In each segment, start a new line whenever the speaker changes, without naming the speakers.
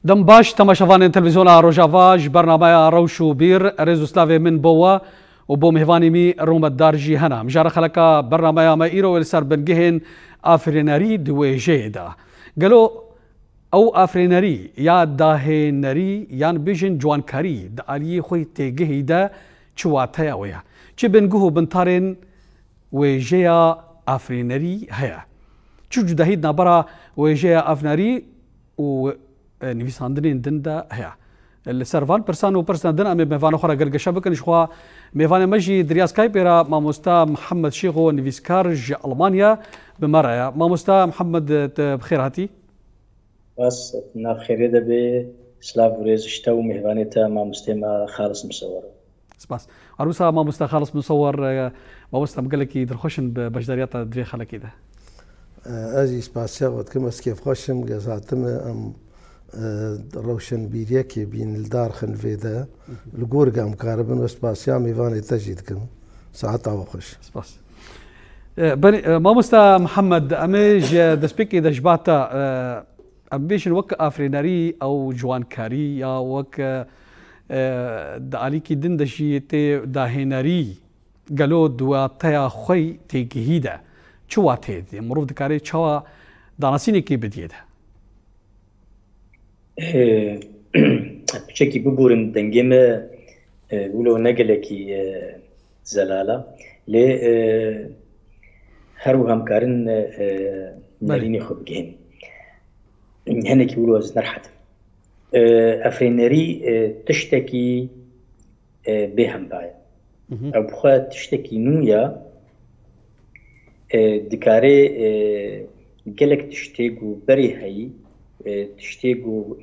دم باش تماشافان تلفزيون روجافاج برنامج روشو بير ريزو سلافي من بوا وبو مهفاني مي روما الدارجي هنا مجارة خلقا برنامج ما إيرو السر بنجهن آفريناري دوي جيدا قالوا أو آفريناري يا داهناري يان بيجن جوانكاري دالي خوي تيجي دا شواتيا ويا چه بنجهو بنتارين وجيا آفريناري هيا شو جدهيد نبرا وجيا آفريناري و نویساندنین دنده هیا السرفان پرسان و پرسان دن امی میوان خورا گرگشا بکنش خوا میوان مجی دریا سکایپ را ماموستا محمد شیخو نویسکار ج المانیا بمرا ماموستا محمد بخير هاتي
بس نخير ده به سلاف ريزشتا و مهوانتا ماموستا خالص مصور
سپاس عروسا ماموستا خالص مصور ماموستا مقلكي درخوشن بجداريات دري خلكي ده
اجي سپاسیا وقت كما كيف خوشم قزاتم ام روشن بيريكي بين الدار خنفيدا الجورجا مقاربا وسباسيا ميفاني تجدكم ساعتها وخش
سباس ماموستا محمد اميج دسبيكي دجباتا امبيشن وك افريناري او جوانكاري يا وك داليكي دندشي تي داهناري قالوا دوا تيا خوي تيجهيدا چواتي مروف دكاري چوا داناسيني كي بديده
بشكل ببورم دنجمة ولو نقلكي زلالة ل هرو همكارن نريني خبجين هنا كي ولو از نرحت أفرينري تشتكي بهم بايا أو بخوا تشتكي نويا دكاري قلك تشتكو بري هاي تشتيقو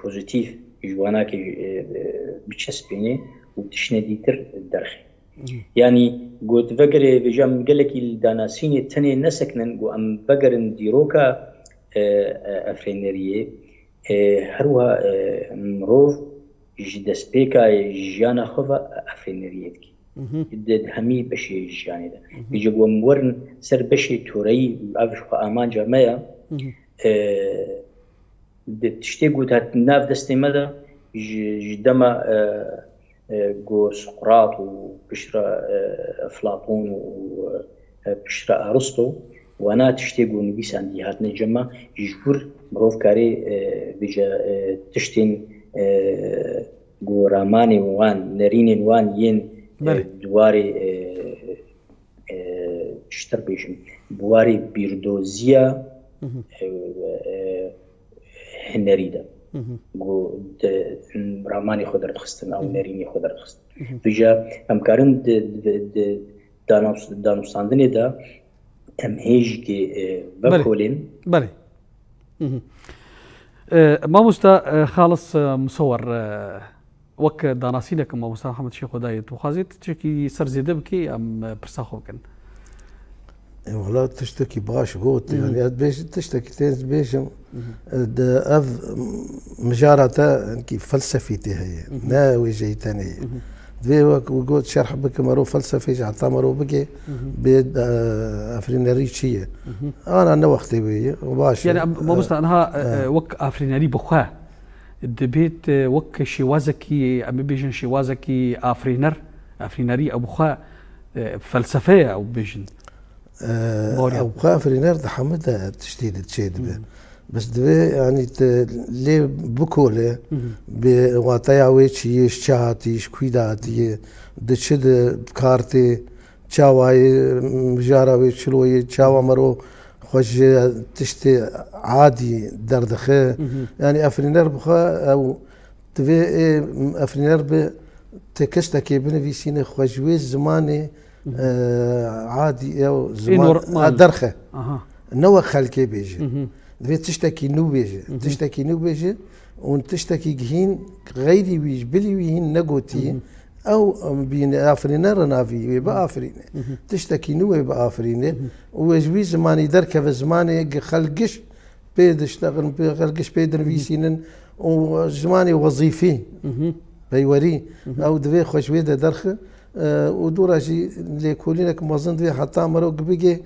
بوزيتيف جواناك بتشسبيني وتشنديتر الدرخي يعني قلت فقر بجام قالك الداناسيني التاني نسكنن قو ام بقرن ديروكا افرينيريه هروها مروف جدس بيكا جانا خفا افرينيريتك دد همي بشي جاني ده بيجي قو مورن سر بشي توري افشقا امان جامعه تشتيقو تات ناف دستي مدى جدما جو سقراط وبشرى أفلاطون وبشرى أرسطو وانا تشتيقو نبيس عندي هات نجمع يجبر مروف كاري بيجا تشتين جو راماني وان نريني وان ين دواري تشتر بيجم بواري بيردوزيا هنريدا جو راماني خضر تخستن او نريني خضر تخستن بجا امكارن دانوستاندني دا ام هيج كي بكولين
بلي ماموستا خالص مصور وك داناسينك ماموستا محمد شيخ ودايت وخازيت تشكي سرزيده بكي ام برساخو كان
والله تشتكي باش قوت يعني بيش تشتكي تيز بيش مجارة كيف فلسفتي هي ناوي جيتني ذي وقلت شرح بك مرو فلسفي جعطا مرو بك بيد افريناري شيء انا وقتي بي وباش
يعني ما بصنا انها وك افريناري بخوا دبيت وك شوازكي ام بيجن شوازكي افريناري ابو خوا فلسفيه او بيجن
او افرينار ده حمد تشديد تشيد به بس دبي يعني لي بكوله بواتايا ويتشي شاتيش كويداتي دشد بكارتي تشاواي مجارا ويتشلوي تشاوا مرو خوش تشتي عادي دردخه يعني افرينار بخا او دبي افرينار ب تكشتكي بنفيسين خوجوي زماني عادي او زمان درخه نوع خلكي بيجي دبي تشتكي نو بيجي تشتكي نو بيجي وتشتكي جهين غيري ويج بلي ويهين نقوتي او بين افرينر نافي يبقى افرينه تشتكي نو يبقى افرينه وجوي زماني دركه في زماني خلقش بيد اشتغل خلقش بيد نفيسين وزماني وظيفي بيوري او دبي خوش ويدا درخه ودوراشي لكولينك مازن دبي حتى مرو بيجي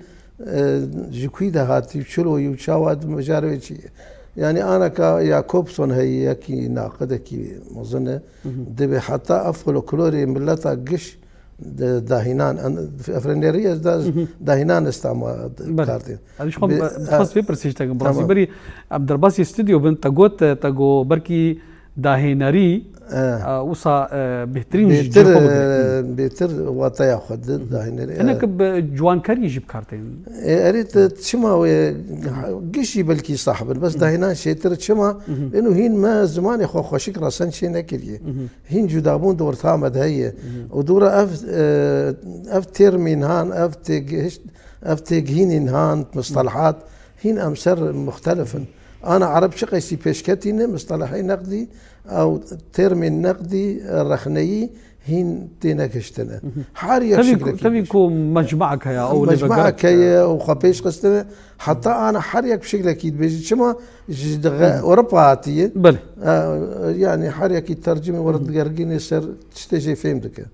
جكويدا هاتي شلو يوشاواد مجاروي يعني أنا كياكوبسون هي كي ناقدة كي مظنة دبي حتى أفولكلوري ملتا قش داهنان في أفرينيريا داهنان استعمال كارتين.
هذا شو بخص في برسيج تاعم براسي بري عبد الباسي استوديو بنت تاغوت تاغو بركي داهناري وصا بهترين
بهتر وطيا خد داهناري
أنا كب جوان كاري يجيب كارتين
أريد تشما قشي بلكي صاحب بس داهنان شيتر تشما لأنه هين ما زمان خو خوشك راسن شي نكريه هين جدابون دور ثامد هي ودورة أف تيرمين هان أف تيجهين هان مصطلحات هين أمسر مختلفا أنا عرب شقيسي بيشكتين مصطلحي نقدي أو ترمين نقدي الرخني هين تينكشتنا حاريك شكلك
تبيكو مجمعك يا أو
مجمعك يا وخبيش قستنا حتى أنا حاريك بشكلك بيجي شما أوروبا هاتية
بله
يعني حاريك يترجمي ورد قرقيني سر تشتجي فهمتك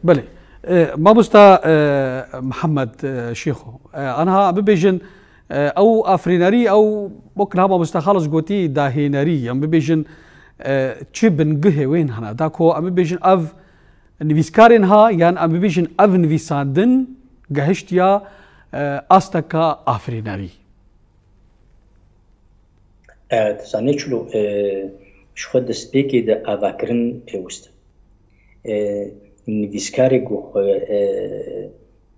بله ما بستا محمد شيخو أنا ببيجن او افريناري او ممكن هذا مستخلص قوتي داهيناري ام بيجن تشيبن جه وين هنا داكو ام بيجن اف نفيسكارين ها يعني ام بيجن اف نفيساندن جهشتيا استكا افريناري
تصانيشلو شخد سبيكي دا افاكرن بيوست نفيسكاري جو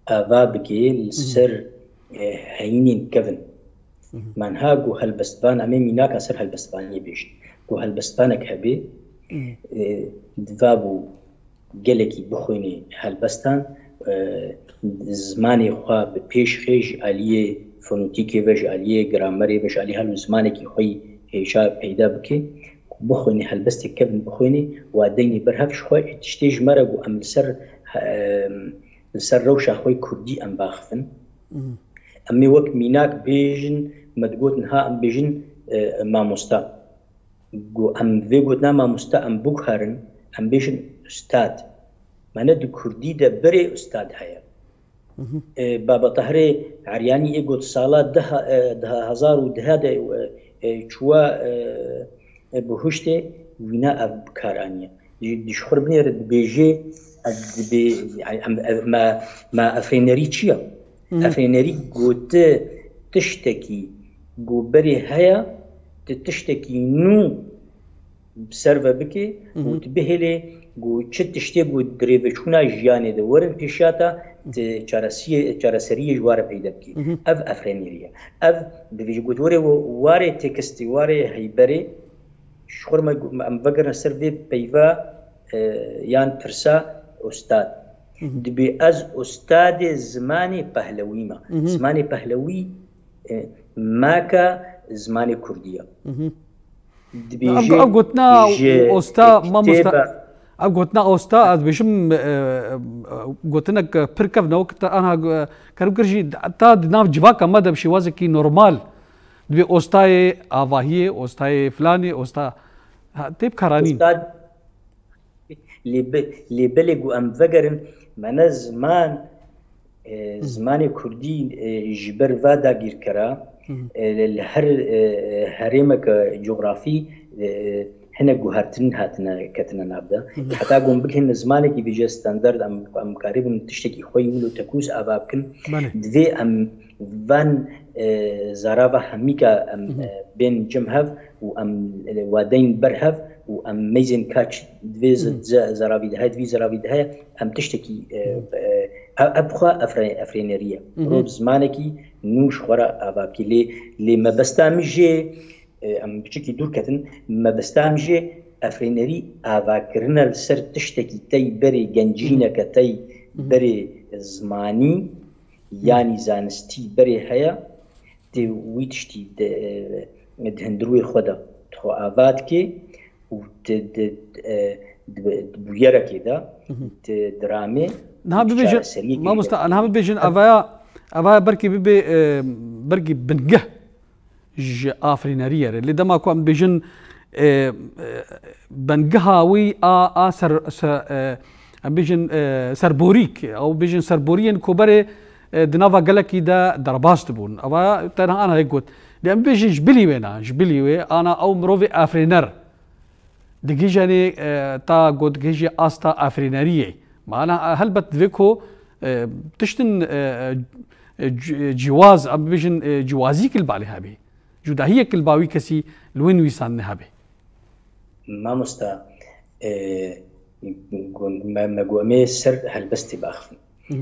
افا بكي السر هينين كفن من هاجو هالبستان أمامي ناك أسر هالبستان يبيش جو هالبستانك هبي دفابو جلكي بخوني هالبستان زماني خوا ببيش خيج عليه فونوتيكي وج عليه جرامري وج عليه هالزمانك خوي هيشا بيدا بكي بخوني هالبستك كفن بخوني واديني برهفش خوي تشتيج مرقو أم لسر روشا خوي كردي أم باخفن أمي وقت ميناك بيجن مدقوت نها أم بيجن ما مستا جو أم فيقوتنا ما مستا أم بوكهارن أم بيجن أستاذ ما ندو كردي دا بري أستاذ هيا بابا طهري عرياني إيقوت صالات ده هزار وده دا شوا بهشتي وينا أبكارانيا دي شخور بني رد بيجي ما أفرينري تشيا أفرينري قوت تشتكي قو بري هيا تشتكي نو بسرفة بكي وتبهلي قو تشتشتي قو دريبشونا جياني دورن بيشاتا چارسرية جوار بيدا بكي أف أفرينريا أف بفيج قوت واري تكستي واري هيبري شخور ما أمفقرنا سرفي بيفا يان برسا أستاذ دبي از استاد زماني پهلوی ما زماني پهلوی ماكا زماني كردية دبي
اب قلتنا استاد ما مستا اب قلتنا استاد بشم قلتنك بركب نوقت انا كرب كرجي تا ناف جواكا ماذا بشي وازكي نورمال دبي استاي اواهي استاي فلاني استا تيب كرانين
استاد اللي بلغوا ام فقرن من زمان كردي جبر فادا غير كرا الهر هرمك جغرافي هنا جوهرتن هاتنا كتنا نابدا حتى قوم بكن زمانك بيجي ستاندرد ام قريب تشتكي خوي ملو تكوس ابابكن دي ام فان زرافه هميكا ام بين جمهف وام وادين برهف وام ميزن كاتش دفيز زرافي ده دفي زرافي ده ام تشتكي ابخا افرينيريا روب زمانكي نوش خورا ابابكي لي ما بستامجي ام بشكي دور كتن ما بستامجي افرينيري افاكرنا السر تشتكي تي بري جنجينا كتي بري زماني يعني زانستي بري هيا دي ويتشتي دهندروي خدا تخو افاتكي بويرة كده درامي
نها بيجن ما مستا نها بيجن أفايا بركي بنجه ج آفرينارية اللي دما كو أم بيجن بنجهاوي أم بيجن سربوريك أو بيجن سربوريين كوبري دنافا قالك دا درباست بون أفايا تنا أنا هيك قلت دم بيجي جبلي وينا أنا أو مروفي أفرينر دقيجاني تا قد جيجي أستا أفرينرية معنا هل بتفيكو تشتن جواز أم بيجن جوازي كلبالي هابي جودا هي كلباوي كسي لوين ويسان هابي
ما مستا ما قومي سر هل بس باخفن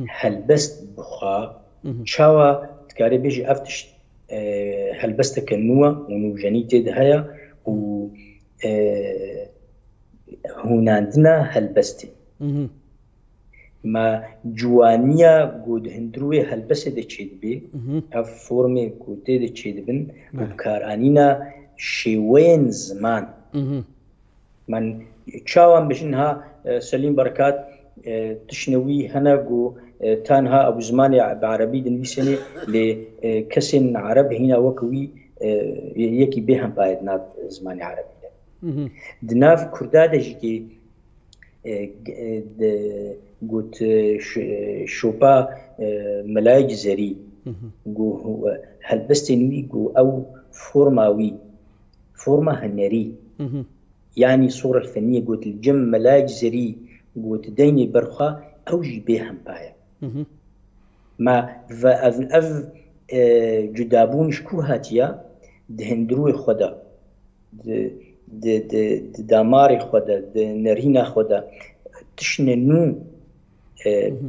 هل بس بخا شاوا تكاري بيجي افتش هل بس كنوة ونوجانيتي دهيا و هنا عندنا هل بستي ما جوانيا قود هندروي هل بس ده تشيد بي اف فورمي كوتي ده تشيد بن وكارانينا شوين زمان من تشاوان بشنها سليم بركات تشنوي هناقو تانها ابو زماني بعربي دنويسني لكسن عرب هنا وكوي يكي بهم بايد ناب زماني عربي دناف كرداده جيكي قلت شوبا ملايك زري قو هل بستنوي قو او فورماوي فورما هنري يعني صورة الفنية قلت الجم ملايك زري قلت ديني برخا او جيبيهم بايا ما اف جدابون شكو هاتيا دهندروي خدا داماري خدا نرينا خدا تشننو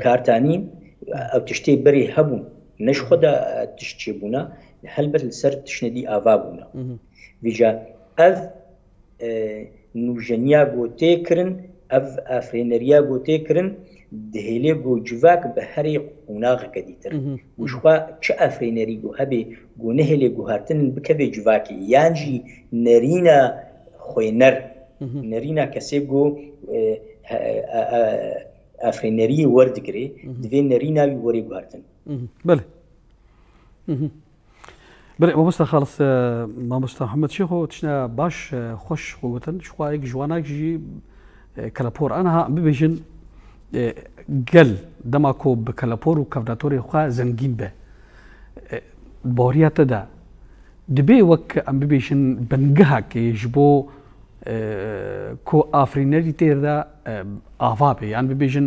كارتانين او تشتي بري هبون نش خدا تشتيبونا هل بس السر تشندي افابونا فيجا اف نوجنيا بوتي كرن اف افرينريا بوتي كرن دهيلي بو جواك بهري قناغ كديتر وشوا چه افرينري بو هبي بو نهلي بو هاتن بكبي جواكي يانجي نرينا خوينر نرينا كسيبو افرينري وردقري دفين نرينا وري بو هاتن
بله بله مامۆستا خالص مامۆستا محەممەد شێخۆ تشنا باش خۆش خۆوتن شخوایەک جواناکیژی کەلەپۆر ئەنها ببێژن گەل دەما کۆ بە کەلەپۆر و کەڤناتۆری خوا زەنگین بێ باوریاتەدا دەبێ وەک ئەم ببێژن بنگەهاکێش بۆ کۆ ئافرینەری تێردا ئاوا بێ یان ببێژن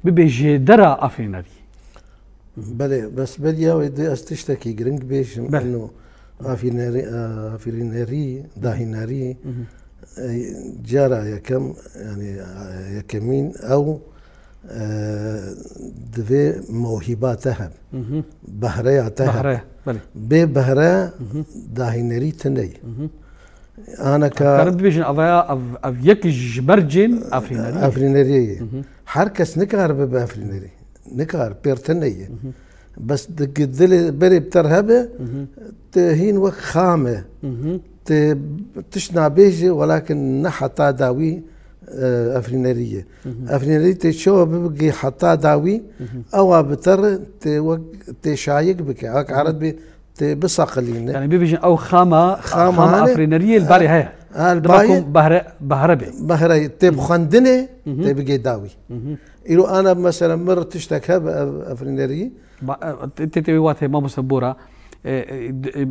ببێ ژێدەرە ئافرینەری
بله بس بدي أودي أستشتكي جرينج بيش إنه أفرينري داهيناري جارة يكم يعني يكمين أو دفي موهبات تهب بهرية تهب ببهرة داهيناري تني أنا
كانت بيجن أفيا أفيك جبرجين
أفرينري حركس نكار بأفرينري نكار بيرتنية بس دقدلي بري بترهبه تهين وك خامة تشنع بيجي ولكن نحطا داوي أفرينرية أفرينرية تشوه ببقي حطا داوي أو بتر تشايق بك هاك عرض بصقلين
يعني بيجي أو خامة أفرينرية الباري هي دماكم بهرة
تب خندنة تبقي داوي إلو أنا مثلا مرة تشتكى بأفرينري
تتوي واتي ما مسبورة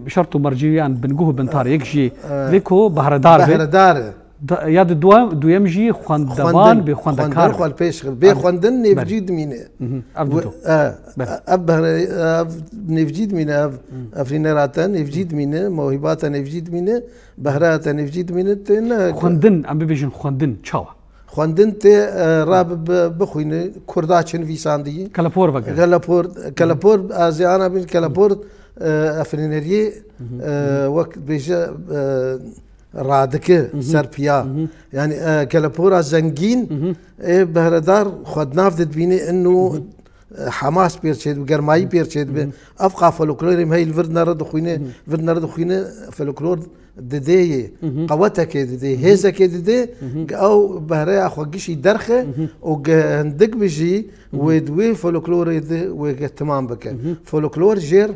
شرطو مرجيان بنقوه بنطار يكشي ليكو بهرة
دار
ياد دو يمجي خواندوان بخواندكار
خوال بيشغل بخواندن نفجيد مينه نفجيد مينه أفرينراتان نفجيد مينه موهباتان نفجيد مينه بهراتان نفجيد مينه
خواندن عم بيجن خواندن تشاوا
خواندن ته راب بخوينه كرداچن ويساندي
كلابور وغيره
كلابور ازيانا بين كلابور أفرينري وقت بيجا رادكه سربيا يعني كلابورا زنجين بهردار خد نافذ بيني انه حماس بيرشيد وقرماي بيرشيد افقى فلكلور هي الفرنر دخوينه فلكلور ددي قوتك ددي هزك ددي او بهري اخوغشي درخه وندق بيجي ودوي فلكلور وتمام بك فلكلور جير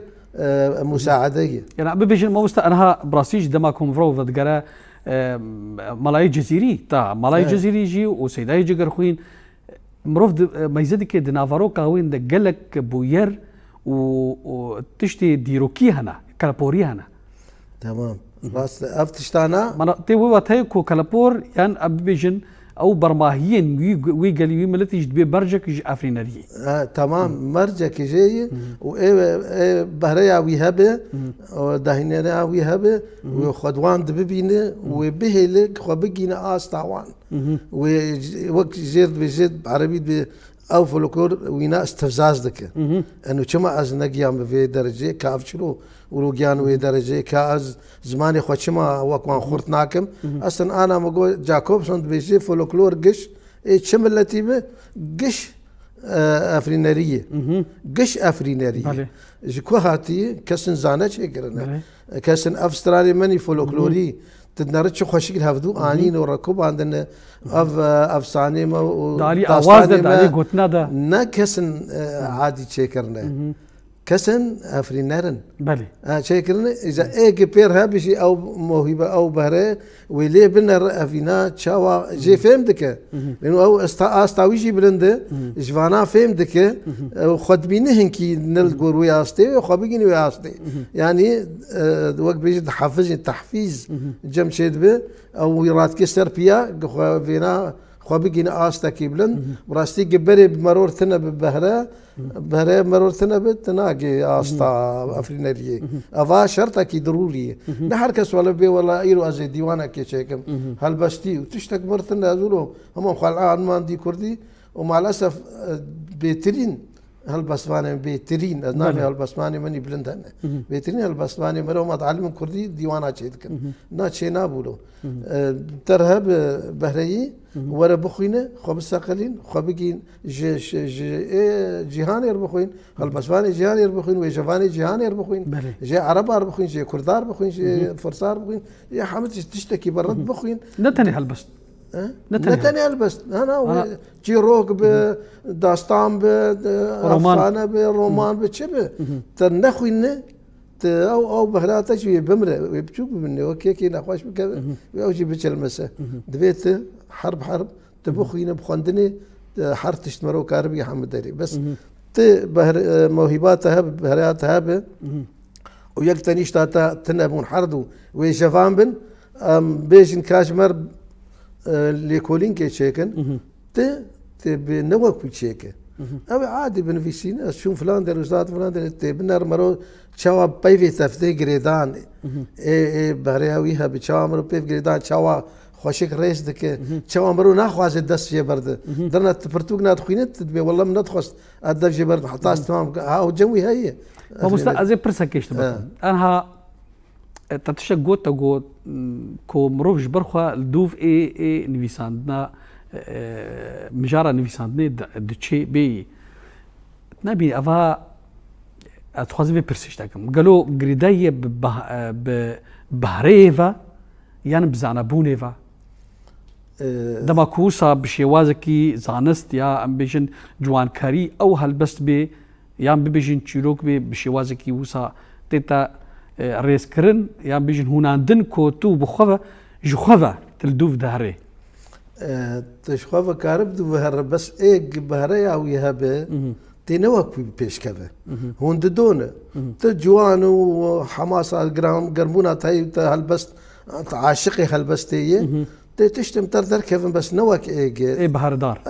مساعدية
يعني ببيجن ما مستأنها براسيج دماكم فرو ذكرى ملاي جزيري تا ملاي جزيري جي وسيداي جگر خوين مروف ميزدي كده نافارو كاوين ده جلك بوير وتشتي ديروكي هنا كالبوري هنا
تمام راس افتشتانا
من تي واتيكو كالبور يعني أبيجن أو برماهيين ويقال يملتي جدبي برجك يج أفرينري
تمام مرجك جاي و بهريا ويهبه ودهينيا ويهبه وخدوان دبينه وبهلك خبجينا استعوان ووقت جد بجد عربي او فلكلور وينا استفزاز دك انه كما از نقيام في درجه كافشلو وروجيان وي درجه كاز زماني خو كما وكوان خورتناكم اصلا انا مقول جاكوبسون بيجي فلكلور قش شملتي به قش افرينريه قش افرينريه جكو هاتي كسن زانه شكرنا كسن افسترالي مني فلكلوري تدنرتش خوشكل هفدو انين وركوب عندنا افسانه ما
دالي اواز دالي قوتنا دا
نا كسن عادي شكرنا كسن افرينرن
بلي
شكرنا اذا اي بيرها بشي او موهبه او بهره ولي بنا افينا تشاوا جي فهمتك لانه او استاويجي بلنده جوانا فهمتك خد بينهن كي نلقور وياستي وخبيجين وياستي يعني وقت بيجي تحفيز جمشيد به او يرات كسر بيا فينا خبيجين استاكي بلند براستي جبري بمرور ثنا ببهره بهره مرور ثنا بتناقي استا افرينريه افا شرطك ضروري نحركس ولا بي ولا ايرو از ديوانا كيشيكم هل بستي وتشتك مرتنا زولو هم خلعان ما عندي كردي ومع الاسف بيترين هالبسماني بيترين نامي هالبسماني مني بلندن بيترين هالبسماني مرو ما تعلم كردي ديوانا شيدكن نا شينا بولو ترهب بهري ورا بخوينه خو بساقلين خو بيجين جيهان يربخوين هالبسماني جيهان يربخوين ويجفاني جيهان يربخوين جي عرب يربخوين جي كردار بخوين جي فرسار بخوين يا حمد تشتكي برد بخوين
نتني هالبس
نتني البس انا جي روك بداستان بافغانا برومان بشبه تنخوينه او بهراتا شويه بمره ويبشوف مني اوكي كي نخواش بك ويجي بتشلمسه دبيت حرب تبخينا بخندني حرتش مرو كاربي حمد داري بس ت موهباتها بهراتها ويقتنيش تاتا تنبون حردو ويشفان بن بيجن كاشمر ليكولين كي شيكن بنوك بتشيكه او عادي بنفيسين شوف فلان در استاذ فلان در تبنر مرو شوا بايفي تفتي جريدان اي بهرياويها بشوا مرو بيف جريدان شوا خوشك رئيس دك شوا مرو ناخواز الدس جبرد درنا تبرتوق ناد خوينت تبي والله من ندخس ادف جبرد حتى تمام ها جوي هي
ومستا ازي برسكيش انا تتشق جوت تقول كو مروج برخوا الدوف اي نيفيساندنا مجارة نيفيساندني دتشي بي نبي افا اتخوزي في برسيش تاكم قالوا غريدايه بهريفا يعني بزعنا بونيفا دما كوسا بشيوازكي زانست يا ام بيجن جوان كاري او هالبست بي يام بيجن تشيروك بي بشيوازكي وسا تيتا ريسكرن يام بيجن هوناندن كوتو بخوفا جخوفا تلدوف دهري
تشخوفا كارب دو بهر بس ايق بهريا ويهبه تنوك بيش كذا هون دونه تجوان وحماس قرمونا تاي هالبس عاشقي هالبستيه تشتم تردر كيفن بس نوك اي
بهر دار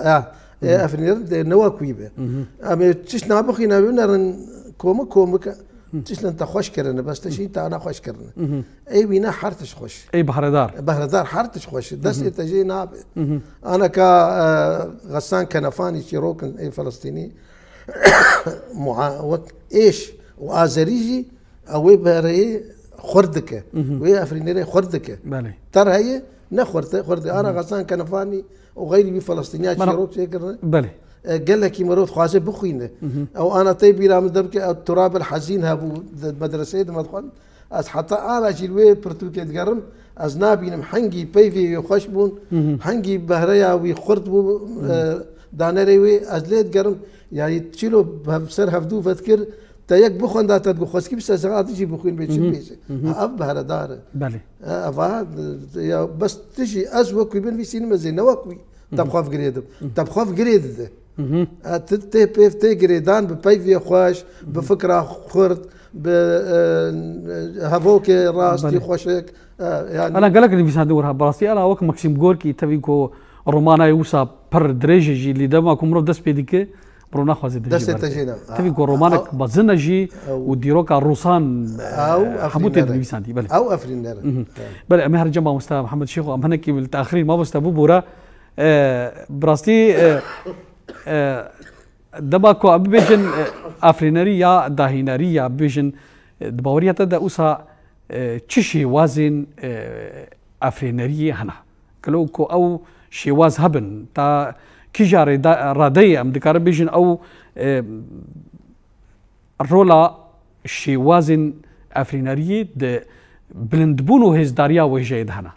افنير نوك ويبه اما تش نابخي نابنر كومك تش انت خوش كرنا بس تشي انت انا خوش كرنا اي بينا حرتش خوش
اي بهر
دار حرتش خوش دس تجي ناب انا كا غسان كنفاني شيروكن اي فلسطيني ايش وازريجي او بهري خردك وهي افرينيري خردك ترى هي خرد انا غسان كنفاني وغيري بفلسطينيات شيروك شكرنا
بلي
قال لك مرات خوازه بخوينه او انا طيب راه مدبك التراب الحزين هابو المدرسه مدخل از حتى انا جيلوي برتوكي تقرم از نابين محنجي بيفي خشبون حنجي بهريا ويخرد دانري از ليت قرم يعني تشيلو بسر هفدو فذكر تيك بخون دات تقول خسكي بس ساعات تجي بخوين بيت شبيسه اب بهر دار
بلي
افا بس تجي ازوك بين في سينما زي نوكوي تبخاف قريد تبخاف قريد ذا تتي بيف تي قريدان ببيفي خواش بفكرة خرد بهافوك راس تي خوشك
يعني أنا قالك اللي في صندورها براسي أنا وقت ماكسيم غوركي تبيكو رومانا يوسا بر دريجي اللي دما كم رد دس بيديك برونا خوازي
دس تجينا
تبيكو رومانك بزنا جي وديروكا روسان
أو
حموت اللي في صندي بل
أو أفرين
بل مهر جنب مستر محمد شيخ أم هناك بالتأخير ما مستر بورا براسي دباكو أبيجن أفريناريا داهيناريا أبيجن دباوريا تدا أوسا تشي وازن أفريناريا هنا كلوكو أو شي واز هبن تا كيجار رادية أم دكار بيجن أو رولا شي وازن أفريناريا د بلندبونو هز داريا وجيد هنا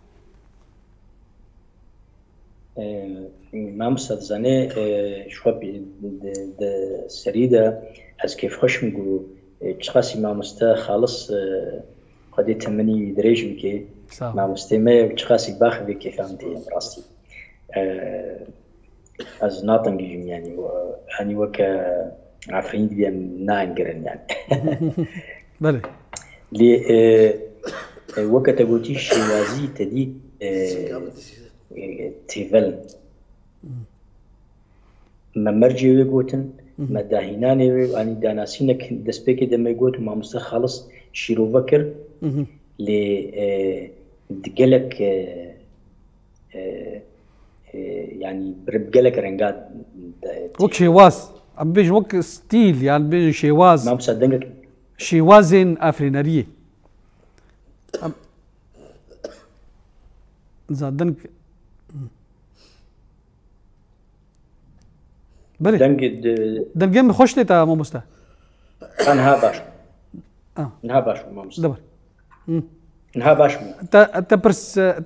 ما مستدزانه شو سريدة از كيف خوش مقولو تشخاصي ما مستا خالص قد يتمني دريج مكي ما مستمع تشخاصي باخ بكي فهمتي راستي از ناطن جيم يعني اني وك عفرين دي نانجرن يعني
بله
لي وقت تقولي شوازي تدي تيفل ما مرجي ويقوتن ما داهيناني واني داناسينك دسبيكي دم يقوت ما مست خالص شيرو بكر ل دقلك يعني بربقلك رنقات
وك شيواز ام بيج وك ستيل يعني بيج شيواز
ما مصدقك
شيوازن افريناريه زادنك بله دنجم خوش لتا ما مستا
انها باش انها باش ما مستا
دبر
انها باش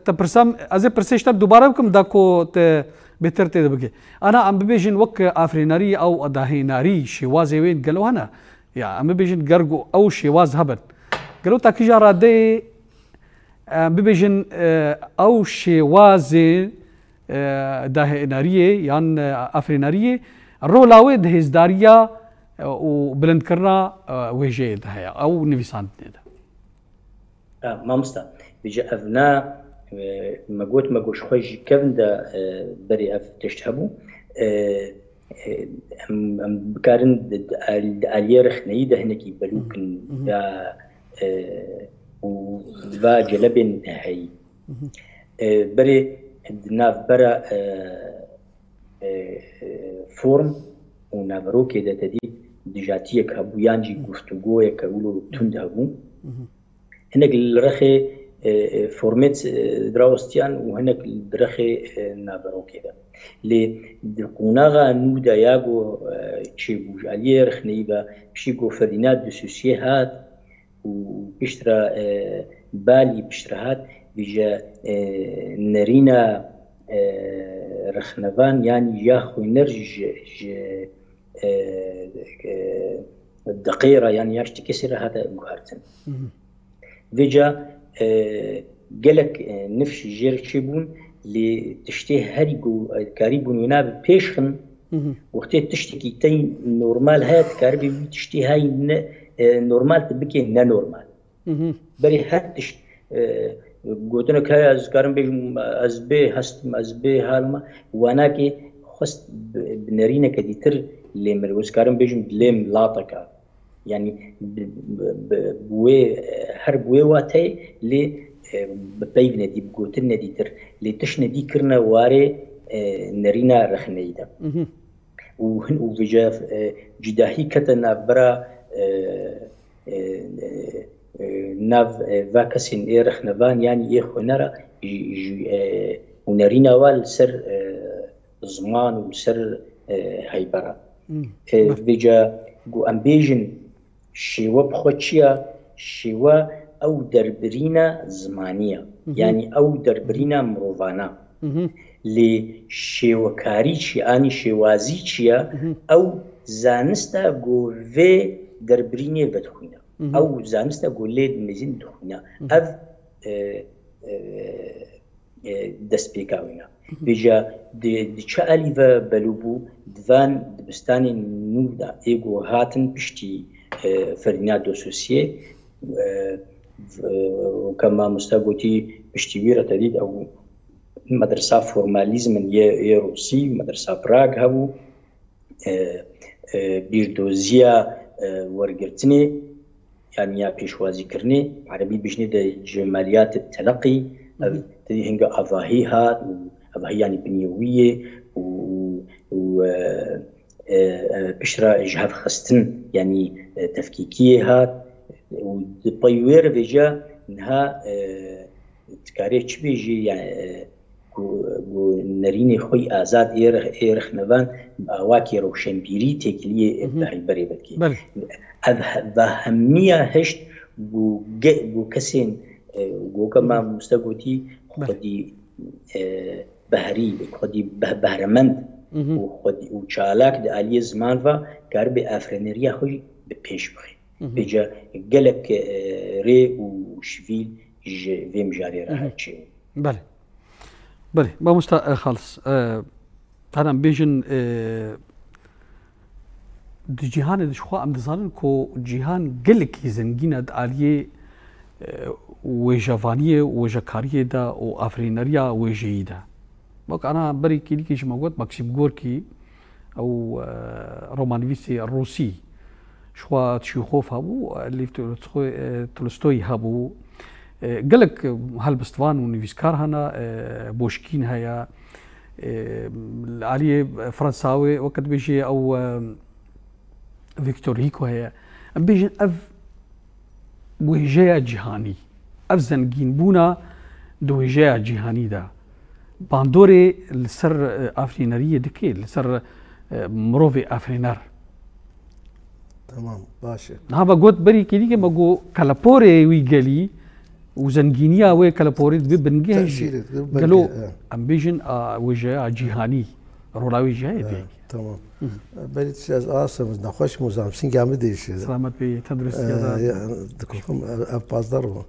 تا برسام از برسيش تب دوباره بكم داكو بترتي دبكي انا عم بيجن وك افريناري او داهيناري شيوازي وين قالوا هنا يا عم بيجن قرقو او شيواز هبن قالوا تا كيجارا دي بيجن او شيوازي داهيناريه يعني افريناريه رولاوي دهز داريا وبلند كرنا وجيد هيا او نيفيسان
ما مستا بيجي افنا ما قوش خوش كيفن دا بري اف تشتهبو ام بكارن اليرخ نيده هناكي بلوكن دا و جلبن هي بري ناف برا فورم ونافروكي دا تدي دجاتيه كابويانجي گفتگوه كولو تند هبو هناك الرخي فورميت دراوستيان وهناك الرخي نافروكي دا لي دقوناغا نودا ياغو تشيبوج عليه رخنيبا بشيكو فرينات دو سوسيهات وبشترا بالي بشتراهات بيجا نرينا رخنفان يعني ياخو نرج الدقيرة يعني ياشتي كسر هذا بوهارتن بيجا قالك نفش جير تشيبون اللي تشتيه هريقو كاريبون وناب بيشخن وقتها تشتكي تين نورمال هات كاربي تشتي هاي نورمال تبكي نا نورمال بري هات تشت قلتنا كهاي از كارم بيجم از بي هستم از بي هالما وانا كي خست بنرينا كديتر اللي مروز كارم بيجم بليم لاطكا يعني بوي هرب وي واتي اللي ببيبنا دي بقوتنا ديتر اللي تشنا دي كرنا واري نرينا رخنيدا وفيجا جداهي كتنا برا ناف فاكسين إيرخ نفان يعني إيخو نرى ونرينا وال سر زمان وسر هايبرا فيجا جو أمبيجن شيوا بخوتشيا شيوا أو دربرينا زمانية يعني أو دربرينا مروفانا لي شيوا كاريشي أني شيوازيشيا أو زانستا جو في دربريني بدخونا أو زانستا جو ليد مزين دخونا أف دست پیکاوینا بیجا دیچه آلیو بلوبو دوان دبستانی نودا ایگو هاتن پشتی فریناد سوسیه وكما مستقوتي بشتويرة تديد أو مدرسة فورماليزم يه روسي مدرسة براغ هبو بيردوزيا ورقرتني يعني يا بيشوازي كرني عربي بيشني دا جماليات التلقي تدي هنگا أفاهيها أفاهي يعني بنيوية و بشرا إجهاف خستن يعني تفكيكية وبيوير فيجا انها تكاري تشبيجي يعني نريني خوي ازاد ايرخ نوان اواكي روشنبيري تكليه بهي بريبتكي بهميه هشت بو كسين بو كما مستقوتي خدي بهري خدي بهرمند وخدي وشالاك د الي زمانفا كار بافرنريا خوي بپیش بخي بيجا قالك ري وشفيل فيم جاري راح تشي
بله ما مستا خالص أنا بيجن دي جيهان دي شخوا أم دزانن كو جيهان قلك يزنجينا داليه وجافانيه وجاكاريه دا وافرينريا وجيدا بق أنا بري كيليكيش موجود ماكسيم غوركي أو رومانفيسي الروسي شخوا تشيخوف هابو اللي تولستوي هابو قالك هالبستفان ونيفيسكار هنا بوشكين هيا علي فرنساوي وقت بيجي او فيكتور هيكو هيا بيجي اف وهجايا جهاني اف زنجين بونا دو هجايا جهاني دا باندوري لسر افرينريه دكي لسر مروفي افرينر
تمام باشا
هذا قلت بري كذي كمجو كالابوري ويجلي وزنجينيا وي كالابوري ببنجه قالوا امبيجن وجه جهاني رولاوي جاي
تمام بريت سياز آسم نخوش مزام سين جامد إيش
سلامت بي تدرس يا
دكتوركم أباز ضربه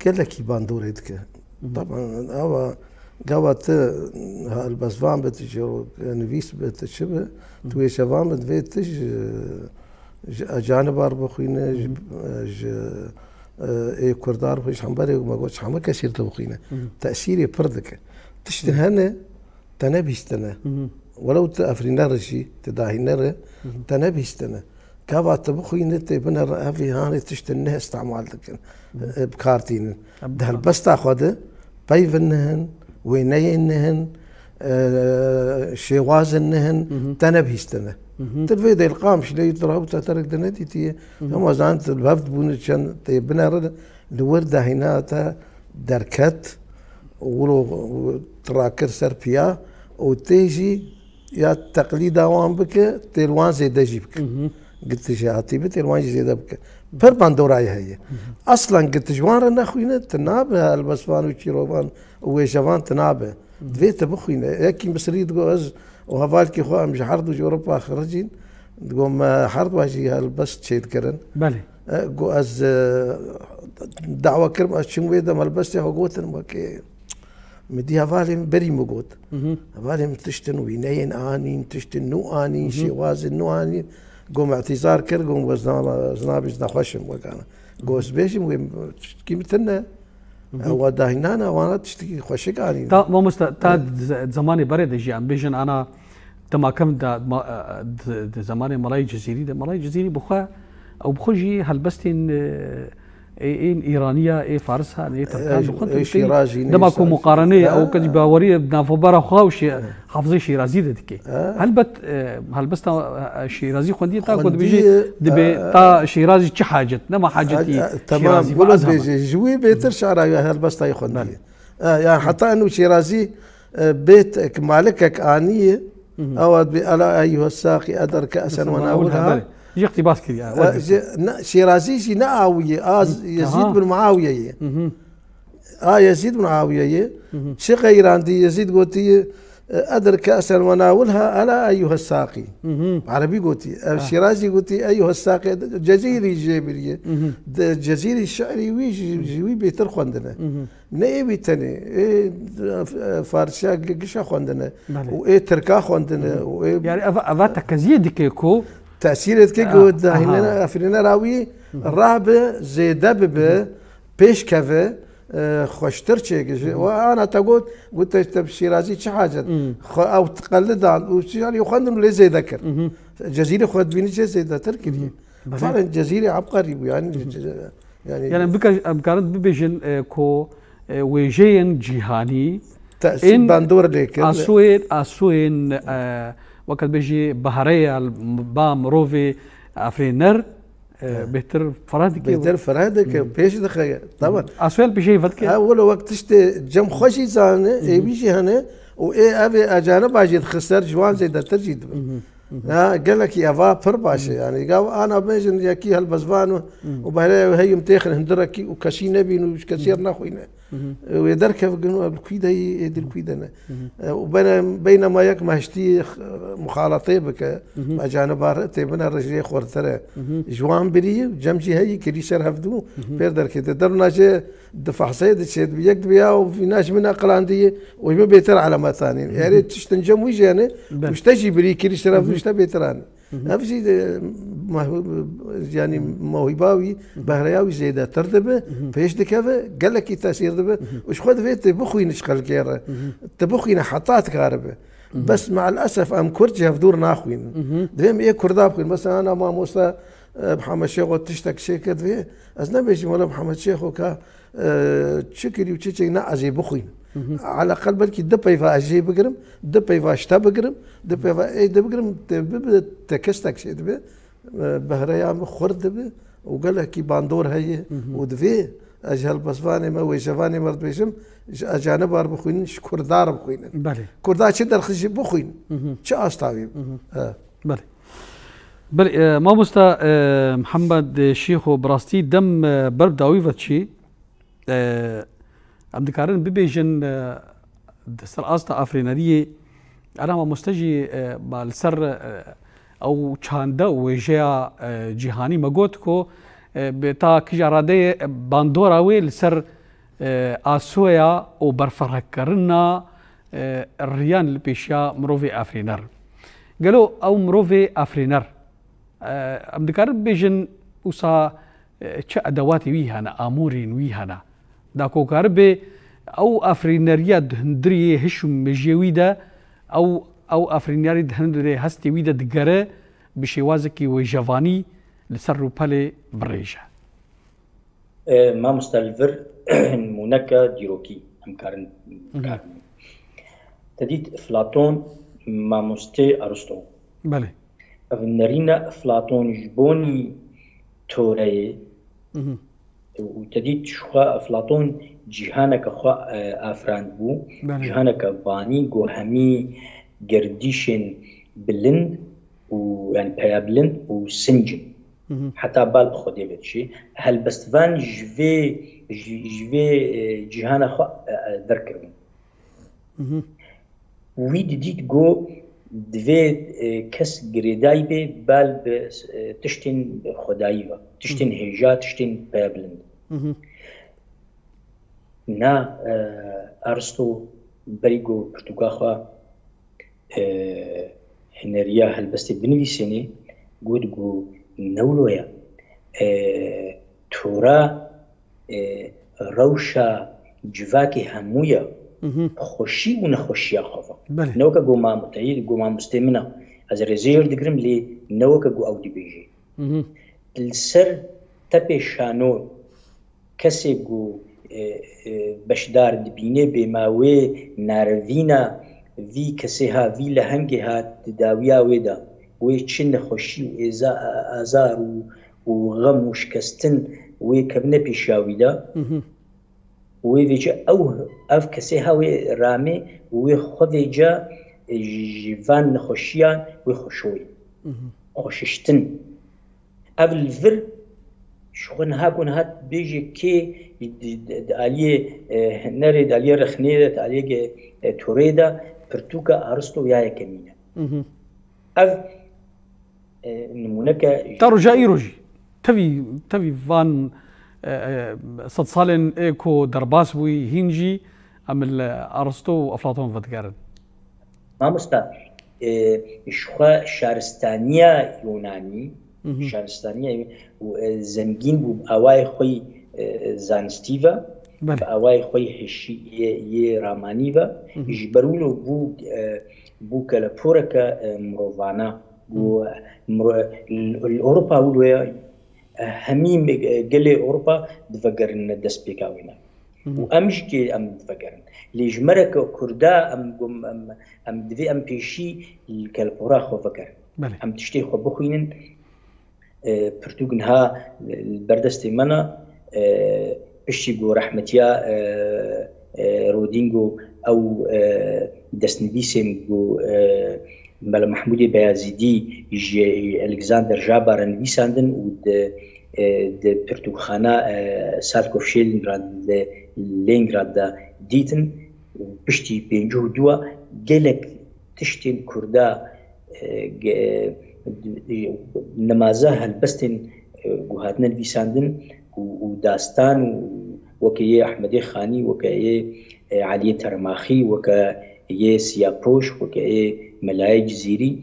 كلك يباندور يدك طبعا هو قوات هالبسفان بتجرو نفيس بتشبه توي شفان بتفيتش أجانب أربع خوينا إيه كردار خويش حنبري وما قلتش حما كثير تبخينا تأثيري بردك تشتهنا تنبيستنا ولو تأفرينا رشي تداهينا تنبيستنا كابات تبخينا تبنا رأفي هاني تشتنها استعمالك بكارتين ده بس تاخذه بيفنهن وينينهن شوازنهن تنبهستنا تلفيد القامش لي يضرب تترك دنتي تي هم زانت البفت بونشان تبنا الورده هنا دركت ولو تراكر سربيا وتيجي يا تقليد اوان بك تلوان زيد جيبك قلت شاتي بتلوان زيد بك بر باندوراي هي اصلا قلت جوان اخوينا تنابه البسفان وشيروفان وشافان تنابه دفيت بخوينا هيك مصري تقول وهفالكي خو مش حرض اوروبا خرجين تقوم حرض واجي هالبس تشيد كرن
بله
قو از دعوه كرم شنو ده ملبس هو قوتن مكي مدي هفالهم بري مقود هفالهم تشتن وينين انين تشتن نو انين شي وازن نو انين قوم اعتذار كر قوم زنابج نخشم وكان قوس بيشم كيمتنا هو داهنانا وانا تشتكي خوشك اني
تا مو مست زماني برد جي ام بيجن انا تما كم دا زماني ملاي جزيري ده ملاي جزيري بخوا او بخوجي هلبستين اين ايرانيه اي فارسها اي تركان
شيرازي
دما كو مقارنه او كدي باوريه بنافبره خوش حافظي شيرازي دكي هلبست شيرازي خوندي تا كود بيجي دبي تا شيرازي تش حاجت نما حاجتي
تمام قول بيجي جوي بيتر شعر هلبست اي خوندي يعني حتى انه شيرازي بيت مالكك انيه او الا ايها الساقي ادر كاسا وناولها
يجي اقتباس كذا
شيرازي ناوية يزيد بن معاوية يزيد بن معاوية شي غير عندي يزيد قلتي أدر كأسا وناولها ألا أيها الساقي. عربي قلتي الشيرازي قلتي أيها الساقي جزيري جابرية جزيري الشعري وي بيتر خوندنا نيبي تاني فارسيا قشا خوندنا وإيه تركا خوندنا
يعني أفاتا كزيد كيكو
تأثيرت كيكو هنا أفرينا راوي رابع زيدة بيش كافي خوشتر شيء وانا تقول قلت تبشيرازي شي حاجه او تقلد عن يعني يخدم لي زي ذكر جزيره خد بيني زي تركي فعلا جزيره عبقري يعني
بكارت ببيجن كو ويجين جيهاني
تأثير باندور ليك
اسوين وقت بيجي بحريه بام روفي افرينر بهتر
فرادك بيش دخيل طبعا
اسويل بشيء فتك
اول وقت تشتي جم خوشي زانه اي بيجي هنا وايه ابي اجانب اجي خسر جوان زي ده ترجيد قال لك يا فابر باشا يعني قال انا بيجن ياكي هالبزبان وبهلا هي متاخر هندركي وكشي نبي وكثير ناخوينا ويدرك الكويده يدير الكويده بينما ياك ما هشتي مخالطه بك اجانب تبنا الرجلي خورتره جوان بري جمجي هي كريشر هفدو بيردر كده درنا جي دفع سيد الشيد بيك بيا وفي ناس من اقلانديه وما بيتر علامات ثانيه يا ريت تشتنجم ويجاني مش تجي بري كريشر هفدو مش تبيتران نفس يعني موهباوي بهرياوي زيادة تردبه فيش دكافه قال لك تأثير دبه وش خذ فيت تبخوي نشقل كيره تبخوي حطات غاربه بس مع الاسف ام كرجها في دور ناخوين دائما ايه كردابخوين بس انا ما موسى محمد شيخ تشتك شيء كذا ازنا بيجي ولا محمد شيخ وكا تشكري وتشكي نعزي بخوين على الاقل بلكي دبي فاجي بقرم دبي فاشتا بقرم دبي فا اي دبقرم تكستك شيء دبي بهريا خرد دبي وقال لك كي باندور هي ودفي اجهل بصفاني ما ويشفاني مرد بيشم اجانب بخوين كردار بخوين
بله
كردار شدر خش بخوين شو استاوي
بله بله ما مستا محمد شيخو براستي دم برب داوي فتشي عم دكارن ببيجن دستر استا افريناريه انا ما مستجي بالسر او چاندا وجا جهاني مگوتكو بتا كجراده باندوراوي لسر اسويا او برفركرنا الريان البيشيا مروفي افرينر قالوا او مروفي افرينر عم دكارن بيجن وصا تش ادواتي ويهنا امورين ويهنا داكو كاربي او افرينريا هندري هشم مجيويدا او افرينياري هندري هستي ويدا دقره بشوازكي وجافاني لسرو بالي بريجا
ما مستلفر منكا ديروكي امكارن تديت افلاطون ما مستي ارسطو
بله
افنرينا افلاطون جبوني توري وتديت شخوا افلاطون جهانك خوا افران بو جهانك باني جوهمي قرديشن بلند ويعني بيا بلند وسنجن حتى بال خودي بتشي هل بستفان جوي جهانا خوا ذكرن ويد ديت جو دوی کس گریدای به بال به تشتین خدایی و تشتین هجا تشتین پیبلند نا ارسطو بریگو پرتوگاخوا هنریا هلبستی بنویسینی گو نولویا تورا روشا جواکی همویا خوشی و نخوشی خوفا نوکا گو ما متعید گو ما مستمنا از رزیر دگرم لی نوکا گو او دی بیجی السر تپی شانو کسی گو بشدار دبینه بماوی ناروینا وی کسی ها وی لهنگی ها داویا ویدا وی چن خوشی و ازار و غم و شکستن وی کبنه پیشاوی دا ويجا او اف كسي هاوي رامي ويخذجا جيفان خوشيان ويخشوي خوششتن قبل الفر شغن هاكون هات بيجي كي داليه نري داليه رخنيده داليه توريدا برتوكا أرسطو يا كمينة أف نمونك
تارو جاي روجي تبي فان صد صالن إيكو درباسوي هينجي أم أرسطو وأفلاطون فتقارن
ما مستا شخوا شارستانيا يوناني شارستانيا زنجين بو أواي خوي زانستيفا بأواي خوي هشي رامانيفا يجبرولو بو كالبوركا مروفانا الأوروبا ولويا هميم قلي أوروبا دفقرن دسبيكاوينا وأمشي أم دفقرن ليجمرك كردا أم دفي أم بيشي الكالبورا خو فكر أم تشتي خو بخوينن برتوغنها البردستي منا بشيغو رحمتيا رودينغو أو دسنبيسيمغو مال محمود بيازيدي يجي الكسندر جابر نويساندن و د برتوخانا سالكوف لينغراد ديتن بشتي بينجو دوا جلك تشتين كردا نمازه هالبستن جهاتنا نويساندن وداستان وكيه أحمدي خاني وكيه علي ترماخي وكيه سيابوش وكيه ملاي جزيري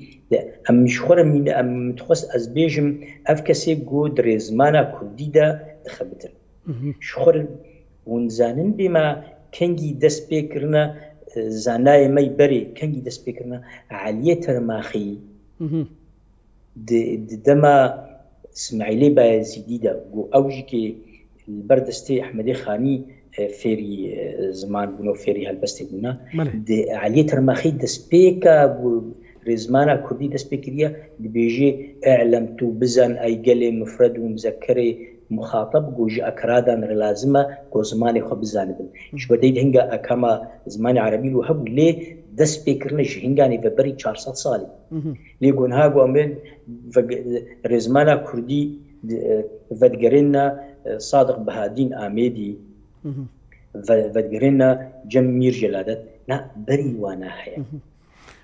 ام شخور من ام تخص از بيجم اف كسي جو دريزمانا كردي دا خبتن شخور ونزانن بما كنجي دس بيكرنا زاناي مي بري كنجي دس بيكرنا علية ترماخي دما اسماعيلي بايزيدي دا جو اوجي كي البردستي احمدي خاني فيري زمان بنو فيري هالبستي بنا علية ترماخي دس بيكا رزمانا كردي دس بكريا بيجي اعلمتو بزن اي قلي مفرد ومذكري مخاطب جوجي اكرادان لازمه كو زماني خو بزاندن شبديد هنگا اكما زماني عربي لو هب لي دس بكرنش هنگاني فبري 400 صالي لي گونها گومن رزمانا كردي فدگرنا صادق بهادين آميدي فدگرنا جمير جلادت نا بري وانا هيا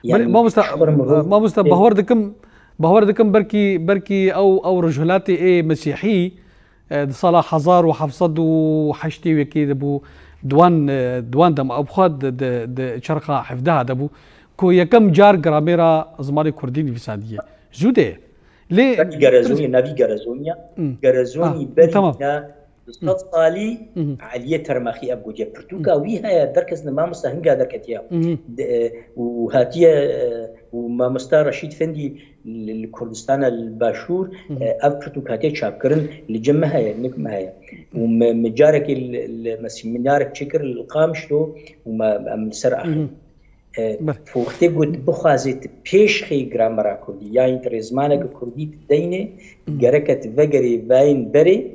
يعني ما مستا بهوردكم بركي او رجلاتي اي مسيحي صلاح حزار وحفصد وحشتي وكي دبو دوان دم ابو خد د شرقه حفدها دبو كو يكم جار جراميرا زمالي كرديني في ساديه زوده ليه
جرازوني نبي جرازوني برينا صالي علية ترماخي أبو جاب برتوكا ويها دركزنا ما مستهنجا دركتيا وهاتيا وما مستا رشيد فندي الكردستان الباشور أب برتوكاتيا شابكرن لجمها هي نكمها هي ومجارك المسيمينارك شكر القامشتو وما مسر أخي فوقتي قلت بخازت پیش خي جرامرا كردي يعني ترزمانك كردي دينه جركت فجري باين بري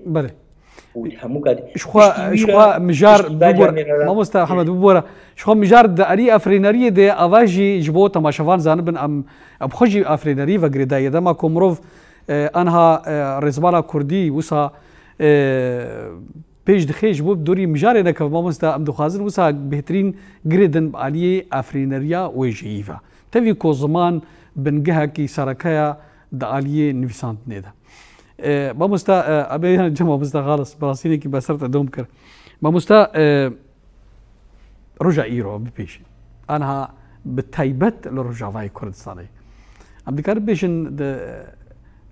شخوا مجار ببور ما مستا محمد ببورا شخوا مجار د اري افرينري د اواجي جبو تماشافان زانبن ام ابخجي افرينري وغريدا يدما كومروف انها رزبالا كردي وسا پیش دخیج بوب دوری مجاره نکه ما مستا ام دخازن وسا بهترین گریدن علی افرینریا و جیفا تبي کو زمان بنجها کی سرکایا د علی نویساند نده ما مستا ابي جمع مستا خالص براسيني كي بسرت دوم كر ما مستا رجع ايرو بيش انا بتايبت لرجع فاي كردستاني ام دكار بيشن د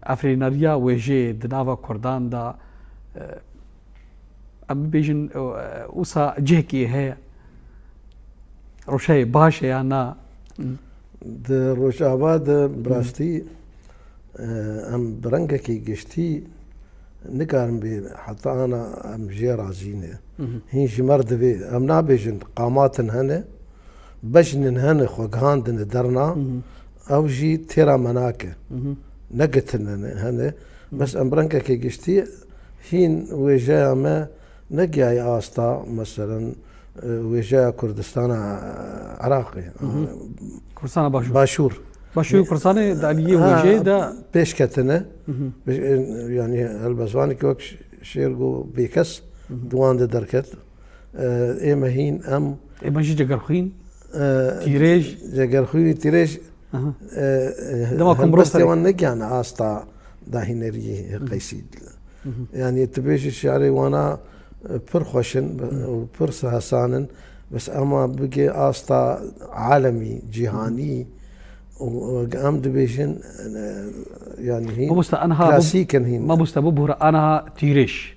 افرينريا وجي د نافا كردان دا ام بيجن وسا جهكي هي روشاي باشا يعني
د روشابا د براستي ام برنگكي گشتي نكارم بي حتى انا ام جي رازينه هين جمرد بي ام نابيجن قاماتن هنه بجنن هنه خوغاندن درنا او جي تيرا مناكه نقتن هنه بس ام برنگكي گشتي هين وجايا ما نجاي آستا مثلا وجايا كردستان عراقي
كردستان باشور كردستان داليه وجاي دا
بيش كتنه يعني هالبزواني كوك شيرغو بيكس دوان دا دركت ايما هين ام
ايما جي جقرخين تيريج
جگر خوی تیرش
دماكم بروسري
بس نجان آستا داهنري قيسيد يعني تبيش الشعري وانا بر خوشن وبر حسانن بس اما بقي آستا عالمي جهاني وقام دبيشن يعني هي كلاسيكا هي
ما بوستا ببهر انا تيريش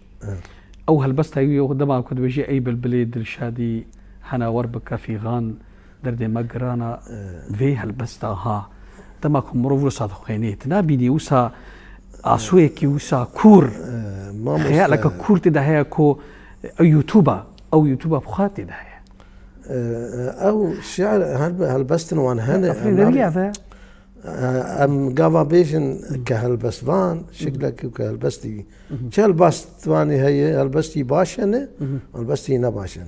او هالبستا يقدمها كنت بيجي اي بالبلاد الشادي حنا وربك في غان دردي مقرانا في هالبستا ها دماكم مروفو صادق خينيت نابيني وسا اسويكي وسا كور خيالك كور تدهيا كو او يوتوبا بخاتي دهيا
او شعر هالبستن وان هنا
افريقيا ذا
ام قافا بيشن كهالبستوان شكلك كهالبستي كهالبستواني هي هالبستي باشنه والبستي نباشن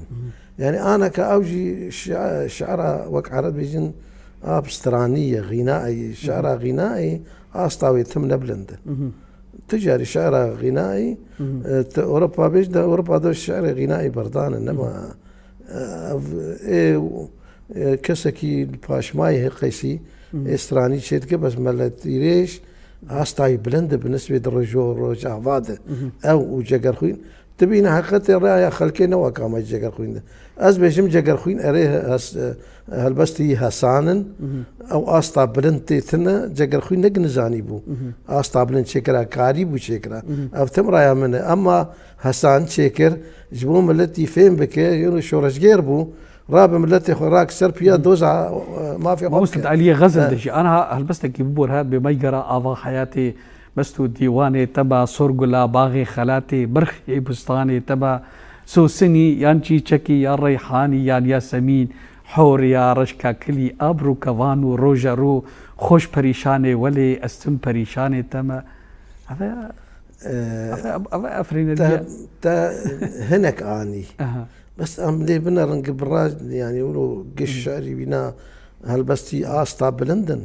يعني انا كاوجي شعر وك عرب بيجن ابسترانيه غنائي شعر غنائي اسطاوي تم نبلند تجاري شعر غنائي اوروبا بيجن اوروبا دو الشعر غنائي بردان انما كسكي الباشماي قيسي استراني شيتك بس ملت ريش استاي بلند بالنسبه للرجوع فاده او جگر خوين تبين حقيقه رايا خلكينا وكما جگر خوين از بيشم جگر خوين اريه هالبستي حسانن او استا بلند تنا جگر خوين نجنزاني بو استا بلند شكرا كاري بو شكرا افتم رايا من اما حسان شكر جبو ملتي فين بك يونو شورش غير بو راب ملتي خوراك سربيا دوزع ما في
ما وصلت علي غزل دشي انا هالبستك ببور هاد بميقرا افا حياتي بستو ديواني تبع سورغلا باغي خلاتي برخي بستاني تبع سوسني يانشي تشكي يا ريحاني يا ياسمين حور يا رشكا كلي ابرو كوانو روجرو خوش بريشاني ولي استم بريشاني تما هذا افرين
تا هناك اني بس ام لي بنا رنق براج يعني يقولوا قش شعري بنا هالبستي استا بلندن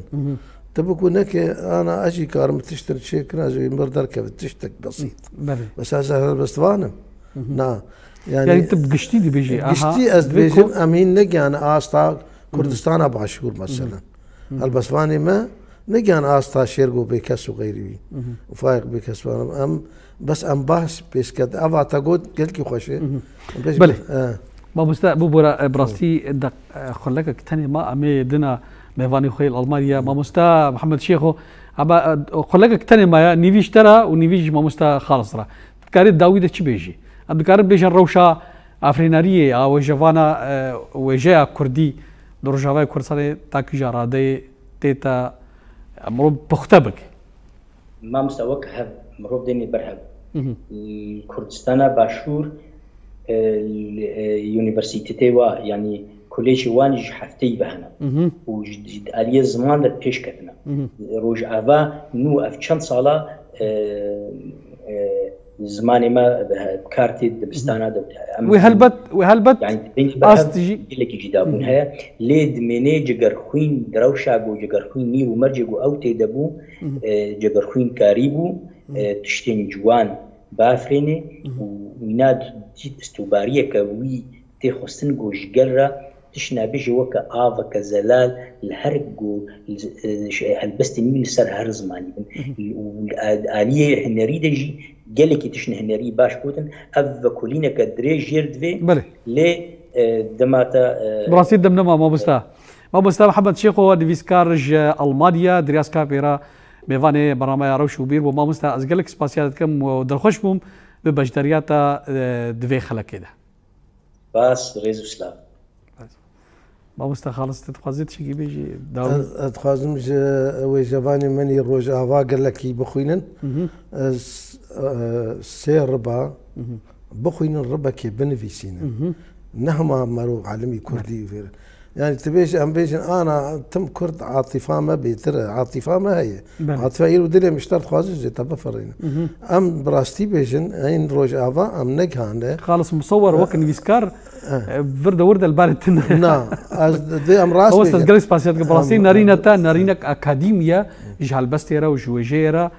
تبقوا هناك انا اجي كارم تشتري شيء كنازوي مردر كيف تشتك بسيط بس هذا هالبستوانم نا
يعني انت بقشتي دي بيجي
قشتي از بيجن امين نجي انا استا كردستان ابو عاشور مثلا هالبستواني ما نجي انا استا شيرغو بيكاس وغيري وفايق بيكاس ام بس ام باس بيسكت افا تقول قلت لي خوشي
بلي ما بستا بوبرا براستي خلك تاني ما امي دنا ميفاني خيل المانيا ما مستا محمد شيخو ابا خلك تاني ما نيفيش ترى ونيفيش ما مستا خالص راه كاري داوود تشي بيجي عبد الكريم بيجي روشا افريناريه او جافانا وجا كردي درجاوي كردستان تاكي جارادي تيتا مرو بختبك
ما مستواك هب مرو ديني برهب كردستان باشور اليونيفرسيتي وا يعني كوليج وانج حفتي بهنا وجد عليه زمان در پیش کتنا روج اوا نو اف چند سالا زماني ما بكارتي دبستانا
وهلبت
يعني استجي لك جدابون هي ليد مني جگر خوين دروشا جو جگر خوين ني ومرجو او تيدبو جگر خوين كاريبو تشتين جوان بافريني ويناد استوباريه كوي تخصن جو جگرا تشنا بيجي وكا آفا كزلال الهرقو هالبستي من سر هر زماني والآلية هنري دجي قالك تشنا هنري باش بوتن أفا كولينا كدري جيردفي لي دماتا
براسيد دمنما ما بستا محمد شيخو ديفيسكارج ألمانيا درياس كابيرا ميفاني برنامج روش وبير وما مستا أزقلك سباسيات كم ودرخوش بوم ببجدرياتا دفي خلا كده
باس ريزو سلاف
ما مستا خالص تتخوزيت شي بيجي
اتخوزم وي جافاني مني روج افا قال لك بخوينن سير ربا بخوينن ربا كي بنفيسين نهما مرو عالمي كردي يعني تبيش ام بيش انا تم كرد عاطفه ما بيتر عاطفه ما هي عاطفه يرو دلي مشترط خازج تبا فرينا ام براستي بيجن اين روج افا ام نجهان
خالص مصور وكن فيسكار ورده البارد
نعم دي ام راس
هو استقل سباسيات براستي نارينك اكاديميا جهال بستيرا وجوجيرا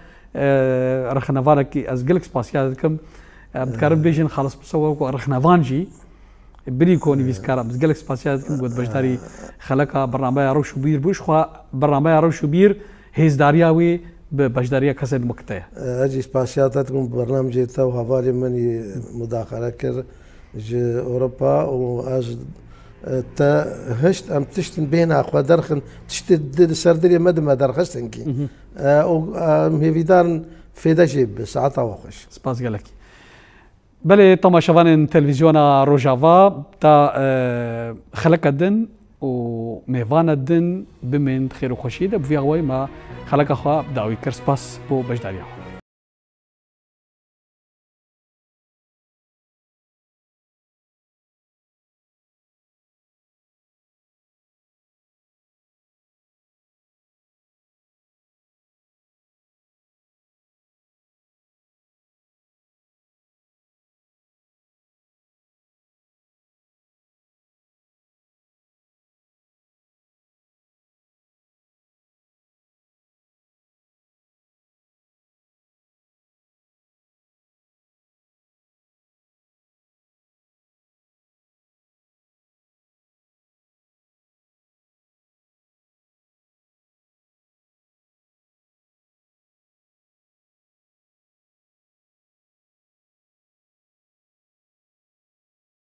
رخنافانك ازقلك سباسيات كم بتكرب بيجن خالص مصور رخنافانجي بريكوني بيسكارا بس قالك سباسيات كم قد بجداري خلقها برنامج روش بير بوش خوا برنامج روش بير هيز دارياوي بجداريا كسر مكتئ
أجي سباسيات تكون برنامج تاو هفالي مني مداخلة كر ج أوروبا وأج تا هشت أم تشتن بين أخو درخن تشتد سردري مد ما درخستن كي أو مهيفيدان في دجيب ساعتها وخش
سباس قالك بله تماشاوان تلفزيون روجافا تا خلق الدن وميفان الدن بمن خير وخشيدة بفي غوي ما خلق أخوة بداوي كرسباس بو بجداريا